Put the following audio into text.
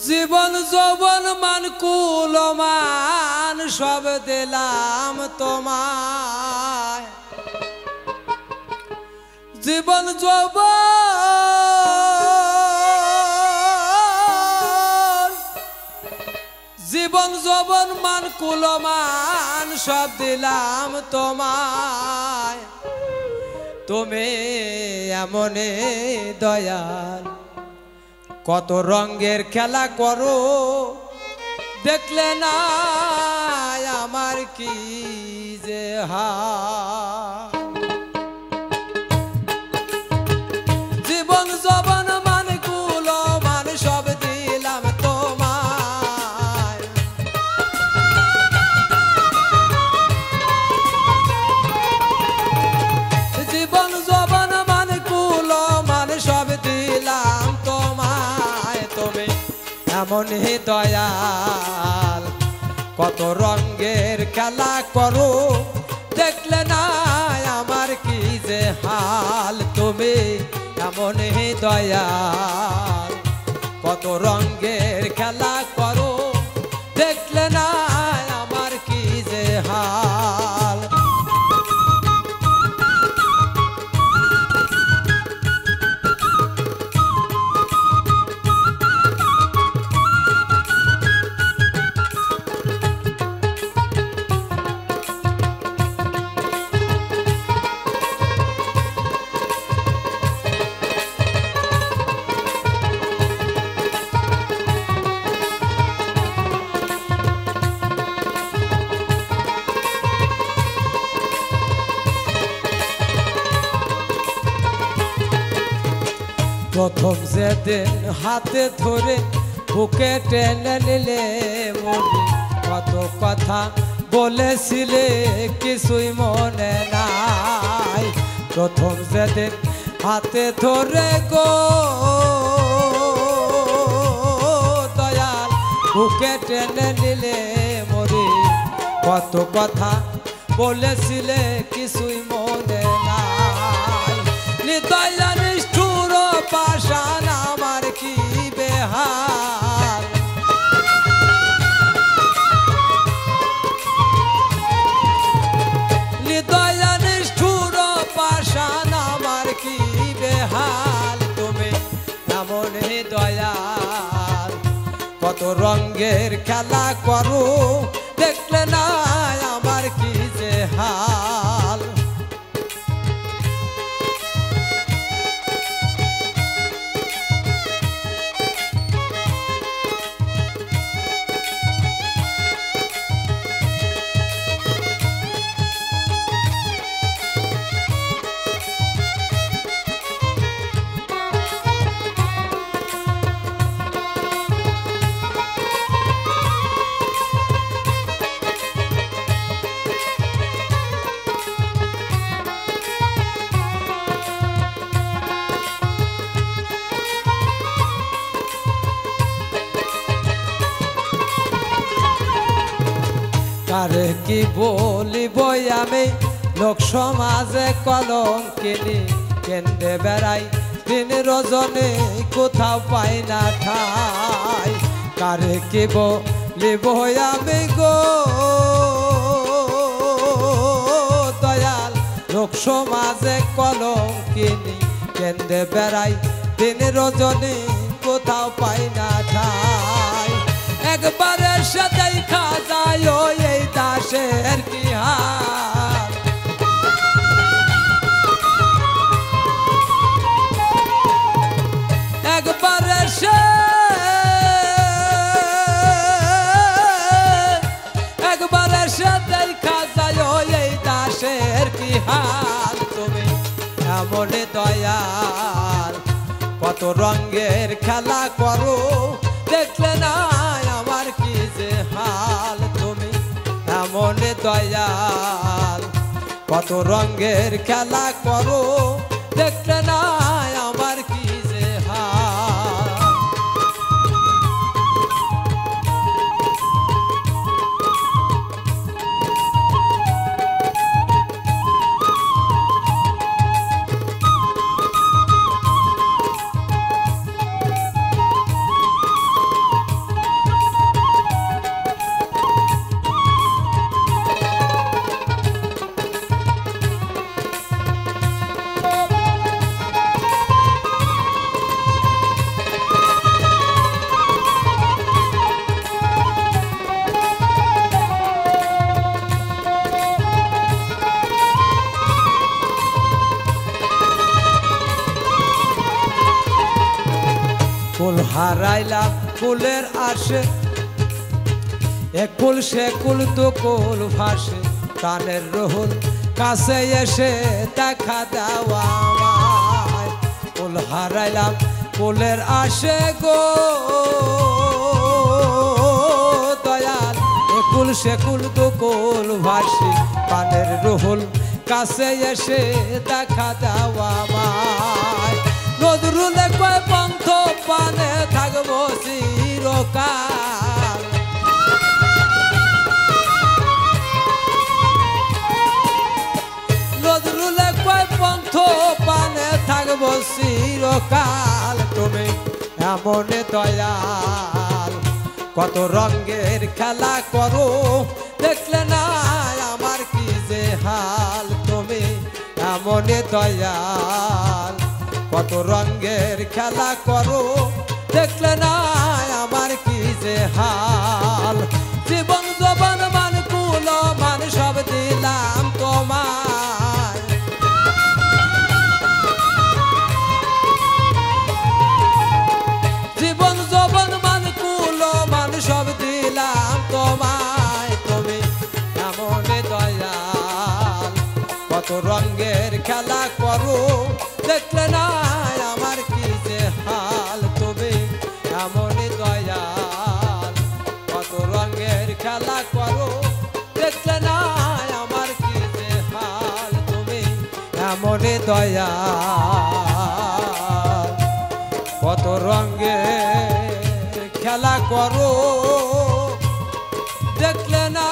জীবন যৌবন মান কুলমান সব দিলাম তোমায়। জীবন যৌবন জীবন যৌবন মান কুলমান সব দিলাম তোমায়। তুমি এমনে দয়াল কত রঙের খেলা করো, দেখলে না আমার কি যে হাল। জীবন যৌবন মান কুলমান সব দিলাম তোমায়। জীবন যৌবন মান কুলমান সব দিলাম তোমায়। তুমি এমনই দয়াল কত রঙের খেলা করো, দেখলে না আমার কি যে হাল। তুমি এমনই দয়াল কত রঙের খেলা করো, দেখলে না আমার কি যে হাল। প্রথম যেদিন হাতে ধরে বুকে টেনে নিলে মরি, কত কথা বলেছিলে কিছুই মনে নাই। প্রথম যেদিন হাতে ধরে গো দয়াল বুকে টেনে নিলে মরি, কত কথা বলেছিলে কিছুই মনে নাই। নিদয়া নিষ্ঠুর পাষাণ আমার কি বেহাল। নিদয়া নিষ্ঠুর পাষাণ আমার কি বেহাল। তুমি এমনই দয়াল কত রঙের খেলা করো, দেখলে না আমার কি যে হাল। কারে কি বলিব আমি লোক সমাজে কলঙ্কিনী, কেন্দ্রে বেড়াই দিন রজনে কোথাও পাই না ঠাই। কারে কি বলিব আমি গো দয়াল লোক সমাজে কলঙ্কিনী, কেন্দ্রে বেড়াই দিন রজনে কোথাও পাই না ঠাই। একবার এসে দেখা যায় এই দাসের কি হাল। একবার এসে দেখা যায় এই দাসের কি হাল। তুমি এমন দয়াল কত রঙের খেলা করো, দেখলে না আমার কি যে হাল। তুমি এমন দয়াল কত রঙের খেলা করো, দেখলে না আমার কি যে হাল। হারাইলাম কুলের আসে একুল সে কুল তো কুল ভাসে প্রাণের রহুল কাছে এসে দেখা দেওয়া আমায় কুল হারাইলাম কুলের আসে গো দয়াল একুল সে কুল তো কুল ভাসে প্রাণের রহুল কাছে এসে দেখা দেওয়া আমায় নজরুলে কয় পন্থ পানে থাকবো চিরকাল নজরুলে কয় পন্থ পানে থাকবো চিরকাল তুমি এমন দয়াল কত রঙের খেলা করো দেখলে না আমার কি যে হাল তুমি এমন দয়াল কত রঙের খেলা করো দেখলে না আমার কি যে হাল জীবন জবান মান কুল মান সব দিলাম তোমায় জীবন জবান মান কুল মান সব দিলাম তোমায় তুমি এমন দয়াল কত রঙের খেলা করো দেখলে না আমার কি যে হাল তুমি এমন দয়াল কত রঙের খেলা করো দেখলে না আমার কি যে হাল তুমি এমন দয়াল কত রঙের খেলা করো দেখলে না